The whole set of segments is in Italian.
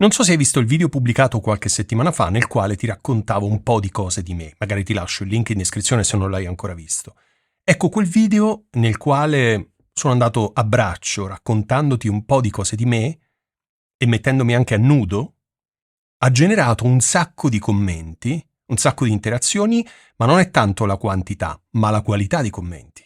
Non so se hai visto il video pubblicato qualche settimana fa nel quale ti raccontavo un po' di cose di me. Magari ti lascio il link in descrizione se non l'hai ancora visto. Ecco, quel video nel quale sono andato a braccio raccontandoti un po' di cose di me e mettendomi anche a nudo, ha generato un sacco di commenti, un sacco di interazioni, ma non è tanto la quantità, ma la qualità di commenti.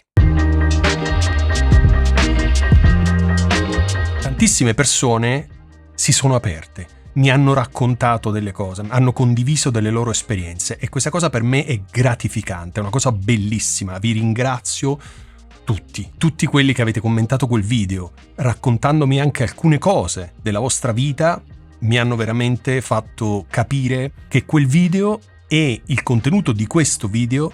Tantissime persone si sono aperte, mi hanno raccontato delle cose, hanno condiviso delle loro esperienze e questa cosa per me è gratificante, è una cosa bellissima. Vi ringrazio tutti quelli che avete commentato quel video, raccontandomi anche alcune cose della vostra vita, mi hanno veramente fatto capire che quel video e il contenuto di questo video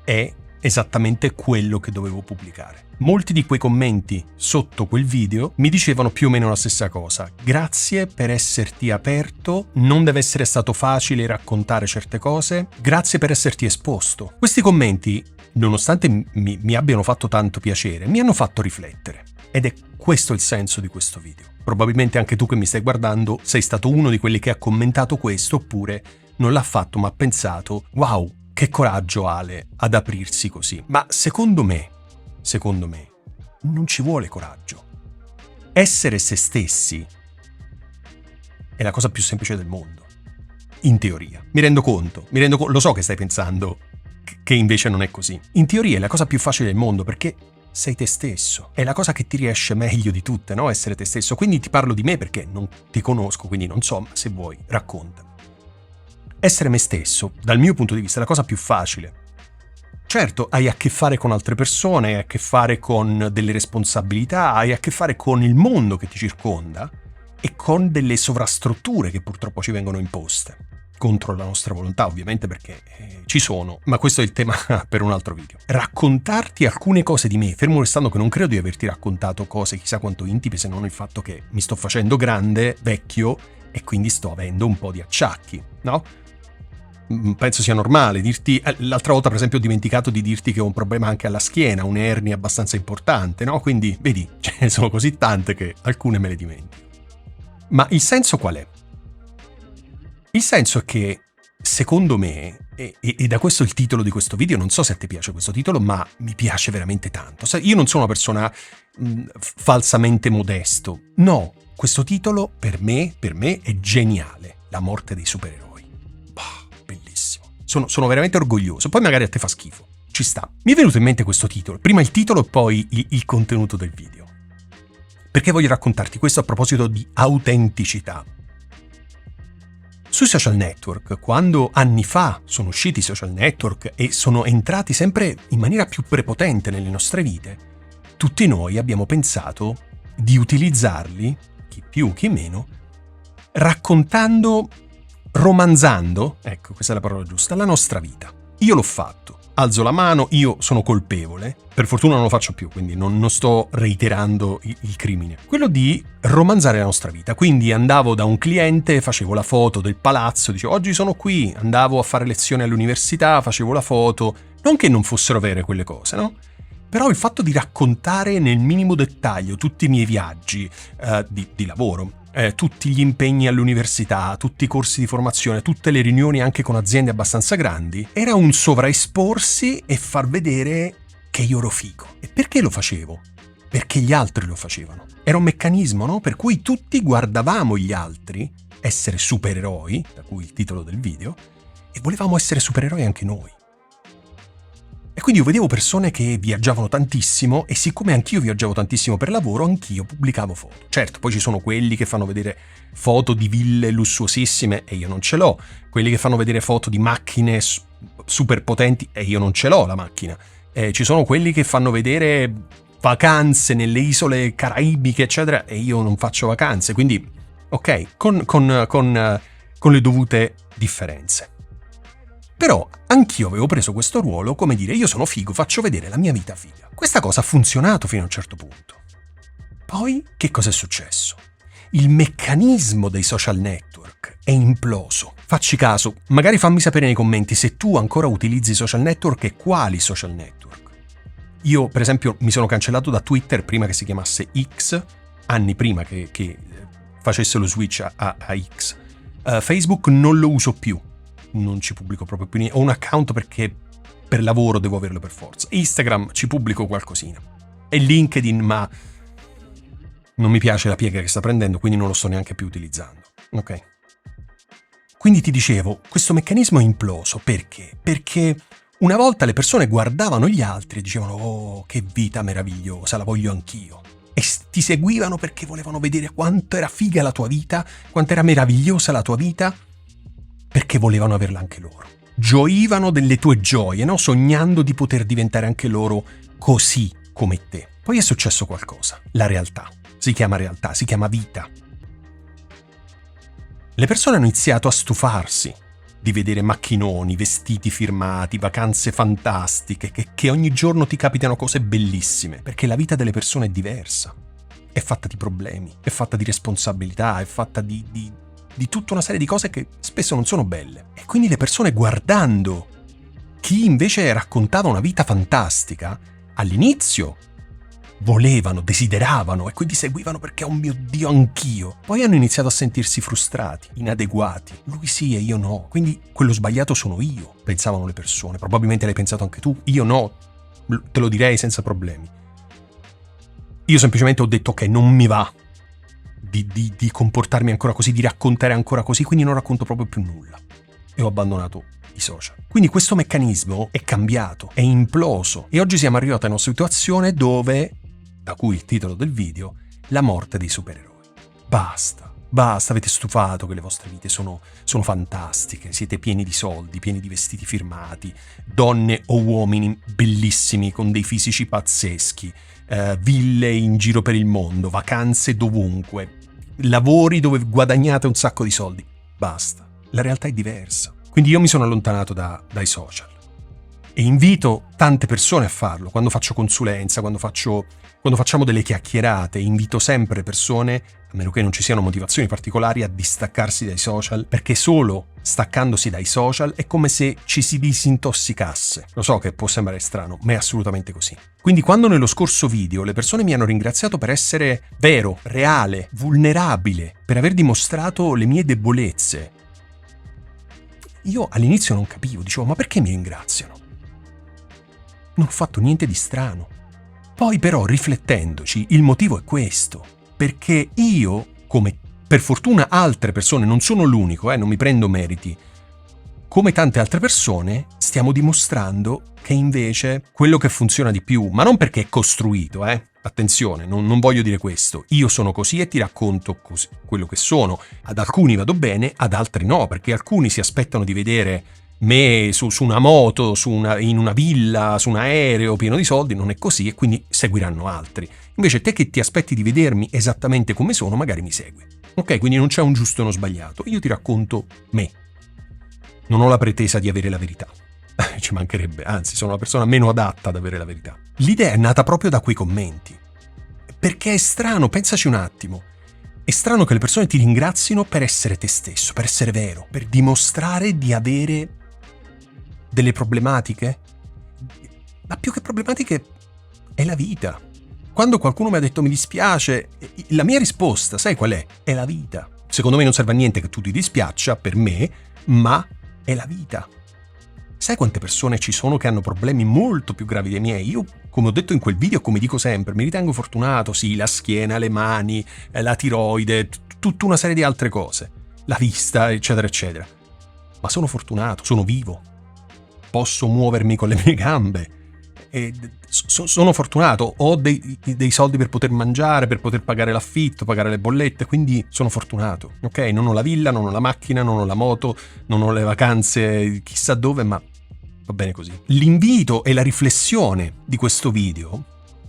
è esattamente quello che dovevo pubblicare. Molti di quei commenti sotto quel video mi dicevano più o meno la stessa cosa. Grazie per esserti aperto, non deve essere stato facile raccontare certe cose, grazie per esserti esposto. Questi commenti, nonostante mi abbiano fatto tanto piacere, mi hanno fatto riflettere. Ed è questo il senso di questo video. Probabilmente anche tu che mi stai guardando sei stato uno di quelli che ha commentato questo, oppure non l'ha fatto ma ha pensato wow, che coraggio Ale ad aprirsi così. Ma secondo me non ci vuole coraggio. Essere se stessi è la cosa più semplice del mondo, in teoria. Mi rendo conto, lo so che stai pensando che invece non è così. In teoria è la cosa più facile del mondo perché sei te stesso. È la cosa che ti riesce meglio di tutte, no? Essere te stesso. Quindi ti parlo di me perché non ti conosco, quindi non so, ma se vuoi, raccontami. Essere me stesso, dal mio punto di vista, è la cosa più facile. Certo, hai a che fare con altre persone, hai a che fare con delle responsabilità, hai a che fare con il mondo che ti circonda e con delle sovrastrutture che purtroppo ci vengono imposte. Contro la nostra volontà, ovviamente, perché ci sono, ma questo è il tema per un altro video. Raccontarti alcune cose di me, fermo restando che non credo di averti raccontato cose chissà quanto intime, se non il fatto che mi sto facendo grande, vecchio, e quindi sto avendo un po' di acciacchi, no? Penso sia normale dirti, l'altra volta per esempio ho dimenticato di dirti che ho un problema anche alla schiena, un'ernia abbastanza importante, no? Quindi vedi, ce ne sono così tante che alcune me le dimentico. Ma il senso qual è? Il senso è che secondo me, e da questo il titolo di questo video, non so se a te piace questo titolo, ma mi piace veramente tanto. Io non sono una persona falsamente modesto, no, questo titolo per me è geniale, la morte dei supereroi. Bellissimo. Sono veramente orgoglioso. Poi magari a te fa schifo. Ci sta. Mi è venuto in mente questo titolo. Prima il titolo e poi il contenuto del video. Perché voglio raccontarti questo a proposito di autenticità. Sui social network, quando anni fa sono usciti i social network e sono entrati sempre in maniera più prepotente nelle nostre vite, tutti noi abbiamo pensato di utilizzarli, chi più, chi meno, romanzando, ecco, questa è la parola giusta, la nostra vita. Io l'ho fatto, alzo la mano, io sono colpevole, per fortuna non lo faccio più, quindi non sto reiterando il crimine. Quello di romanzare la nostra vita, quindi andavo da un cliente, facevo la foto del palazzo, dicevo oggi sono qui, andavo a fare lezioni all'università, facevo la foto, non che non fossero vere quelle cose, no? Però il fatto di raccontare nel minimo dettaglio tutti i miei viaggi di lavoro, tutti gli impegni all'università, tutti i corsi di formazione, tutte le riunioni anche con aziende abbastanza grandi, era un sovraesporsi e far vedere che io ero figo. E perché lo facevo? Perché gli altri lo facevano. Era un meccanismo, no? Per cui tutti guardavamo gli altri essere supereroi, da cui il titolo del video, e volevamo essere supereroi anche noi. E quindi io vedevo persone che viaggiavano tantissimo e siccome anch'io viaggiavo tantissimo per lavoro, anch'io pubblicavo foto. Certo, poi ci sono quelli che fanno vedere foto di ville lussuosissime e io non ce l'ho, quelli che fanno vedere foto di macchine super potenti e io non ce l'ho la macchina. Ci sono quelli che fanno vedere vacanze nelle isole caraibiche, eccetera, e io non faccio vacanze, quindi ok, con le dovute differenze. Però anch'io avevo preso questo ruolo, come dire, io sono figo, faccio vedere la mia vita figa. Questa cosa ha funzionato fino a un certo punto. Poi, che cosa è successo? Il meccanismo dei social network è imploso. Facci caso, magari fammi sapere nei commenti se tu ancora utilizzi i social network e quali social network. Io, per esempio, mi sono cancellato da Twitter prima che si chiamasse X, anni prima che facesse lo switch a X. Facebook non lo uso più, non ci pubblico proprio più niente. Ho un account perché per lavoro devo averlo per forza. Instagram ci pubblico qualcosina. E LinkedIn, ma non mi piace la piega che sta prendendo, quindi non lo sto neanche più utilizzando. Ok? Quindi ti dicevo, questo meccanismo è imploso. Perché? Perché una volta le persone guardavano gli altri e dicevano «Oh, che vita meravigliosa, la voglio anch'io». E ti seguivano perché volevano vedere quanto era figa la tua vita, quanto era meravigliosa la tua vita, perché volevano averla anche loro. Gioivano delle tue gioie, no? Sognando di poter diventare anche loro così come te. Poi è successo qualcosa. La realtà. Si chiama realtà, si chiama vita. Le persone hanno iniziato a stufarsi di vedere macchinoni, vestiti firmati, vacanze fantastiche, che ogni giorno ti capitano cose bellissime, perché la vita delle persone è diversa. È fatta di problemi, è fatta di responsabilità, è fatta di tutta una serie di cose che spesso non sono belle. E quindi le persone, guardando chi invece raccontava una vita fantastica, all'inizio volevano, desideravano e quindi seguivano perché, oh mio Dio, anch'io. Poi hanno iniziato a sentirsi frustrati, inadeguati. Lui sì e io no. Quindi quello sbagliato sono io, pensavano le persone. Probabilmente l'hai pensato anche tu. Io no. Te lo direi senza problemi. Io semplicemente ho detto ok, non mi va di comportarmi ancora così, di raccontare ancora così, quindi non racconto proprio più nulla. E ho abbandonato i social. Quindi questo meccanismo è cambiato, è imploso. E oggi siamo arrivati a una situazione dove, da cui il titolo del video, la morte dei supereroi. Basta, avete stufato che le vostre vite sono fantastiche, siete pieni di soldi, pieni di vestiti firmati, donne o uomini bellissimi con dei fisici pazzeschi, ville in giro per il mondo, vacanze dovunque, lavori dove guadagnate un sacco di soldi. Basta, la realtà è diversa. Quindi io mi sono allontanato dai social e invito tante persone a farlo. Quando faccio consulenza, quando facciamo delle chiacchierate, invito sempre le persone, a meno che non ci siano motivazioni particolari, a distaccarsi dai social, perché solo staccandosi dai social è come se ci si disintossicasse. Lo so che può sembrare strano, ma è assolutamente così. Quindi quando nello scorso video le persone mi hanno ringraziato per essere vero, reale, vulnerabile, per aver dimostrato le mie debolezze, io all'inizio non capivo, dicevo ma perché mi ringraziano? Non ho fatto niente di strano. Poi però, riflettendoci, il motivo è questo. Perché io, come per fortuna altre persone, non sono l'unico, non mi prendo meriti, come tante altre persone, stiamo dimostrando che invece quello che funziona di più, ma non perché è costruito, attenzione, non voglio dire questo, io sono così e ti racconto così, quello che sono, ad alcuni vado bene, ad altri no, perché alcuni si aspettano di vedere me su una moto, in una villa, su un aereo pieno di soldi, non è così e quindi seguiranno altri. Invece te che ti aspetti di vedermi esattamente come sono, magari mi segui. Ok, quindi non c'è un giusto e uno sbagliato, io ti racconto me. Non ho la pretesa di avere la verità. Ci mancherebbe, anzi sono la persona meno adatta ad avere la verità. L'idea è nata proprio da quei commenti. Perché è strano, pensaci un attimo. È strano che le persone ti ringrazino per essere te stesso, per essere vero, per dimostrare di avere delle problematiche. Ma più che problematiche è la vita. Quando qualcuno mi ha detto mi dispiace, la mia risposta, sai qual è? È la vita. Secondo me non serve a niente che tu ti dispiaccia, per me, ma è la vita. Sai quante persone ci sono che hanno problemi molto più gravi dei miei? Io, come ho detto in quel video, come dico sempre, mi ritengo fortunato, sì, la schiena, le mani, la tiroide, tutta una serie di altre cose, la vista, eccetera, eccetera. Ma sono fortunato, sono vivo, posso muovermi con le mie gambe, e sono fortunato, ho dei soldi per poter mangiare, per poter pagare l'affitto, pagare le bollette, quindi sono fortunato, ok? Non ho la villa, non ho la macchina, non ho la moto, non ho le vacanze chissà dove, ma va bene così. L'invito e la riflessione di questo video,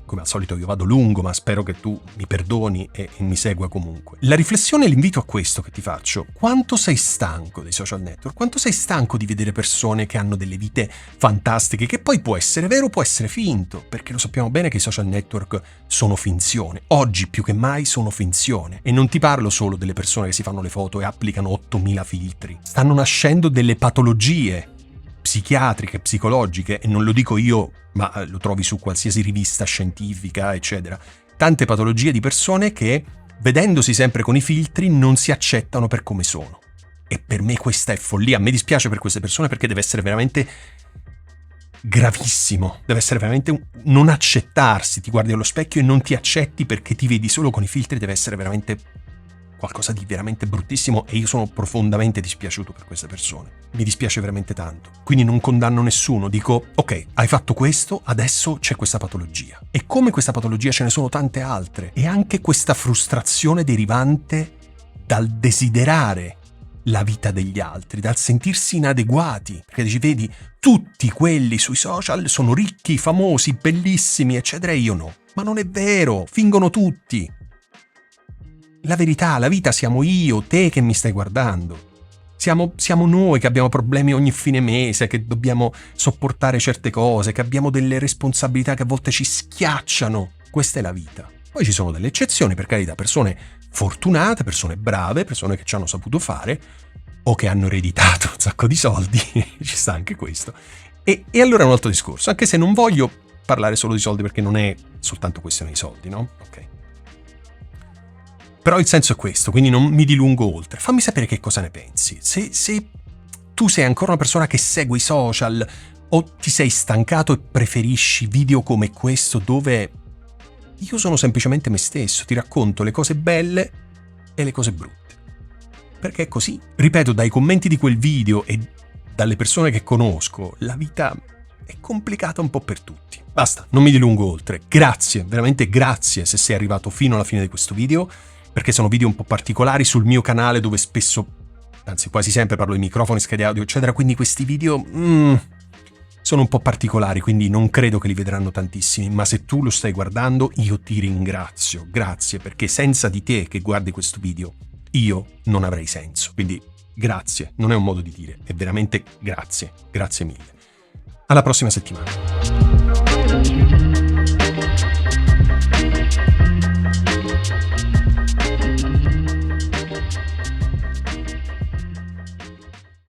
come al solito io vado lungo, ma spero che tu mi perdoni e mi segua comunque. La riflessione e l'invito a questo che ti faccio: quanto sei stanco dei social network? Quanto sei stanco di vedere persone che hanno delle vite fantastiche, che poi può essere vero, può essere finto, perché lo sappiamo bene che i social network sono finzione. Oggi più che mai sono finzione. E non ti parlo solo delle persone che si fanno le foto e applicano 8000 filtri. Stanno nascendo delle patologie psichiatriche, psicologiche, e non lo dico io, ma lo trovi su qualsiasi rivista scientifica, eccetera. Tante patologie di persone che vedendosi sempre con i filtri, non si accettano per come sono. E per me questa è follia. A me dispiace per queste persone, perché deve essere veramente gravissimo. Deve essere veramente non accettarsi. Ti guardi allo specchio e non ti accetti perché ti vedi solo con i filtri. Deve essere veramente qualcosa di veramente bruttissimo, e io sono profondamente dispiaciuto per queste persone. Mi dispiace veramente tanto. Quindi non condanno nessuno, dico ok, hai fatto questo, adesso c'è questa patologia. E come questa patologia ce ne sono tante altre. E anche questa frustrazione derivante dal desiderare la vita degli altri, dal sentirsi inadeguati. Perché dici, vedi, tutti quelli sui social sono ricchi, famosi, bellissimi, eccetera, e io no. Ma non è vero, fingono tutti. La verità, la vita siamo io, te che mi stai guardando. Siamo noi che abbiamo problemi ogni fine mese, che dobbiamo sopportare certe cose, che abbiamo delle responsabilità che a volte ci schiacciano. Questa è la vita. Poi ci sono delle eccezioni, per carità, persone fortunate, persone brave, persone che ci hanno saputo fare o che hanno ereditato un sacco di soldi, ci sta anche questo. E allora è un altro discorso, anche se non voglio parlare solo di soldi, perché non è soltanto questione di soldi, no? Ok. Però il senso è questo, quindi non mi dilungo oltre. Fammi sapere che cosa ne pensi. Se tu sei ancora una persona che segue i social, o ti sei stancato e preferisci video come questo, dove io sono semplicemente me stesso, ti racconto le cose belle e le cose brutte. Perché è così. Ripeto, dai commenti di quel video e dalle persone che conosco, la vita è complicata un po' per tutti. Basta, non mi dilungo oltre. Grazie, veramente grazie se sei arrivato fino alla fine di questo video, perché sono video un po' particolari sul mio canale, dove spesso, anzi quasi sempre, parlo di microfoni, schede audio, eccetera, quindi questi video sono un po' particolari, quindi non credo che li vedranno tantissimi, ma se tu lo stai guardando io ti ringrazio, grazie, perché senza di te che guardi questo video io non avrei senso, quindi grazie, non è un modo di dire, è veramente grazie, grazie mille. Alla prossima settimana.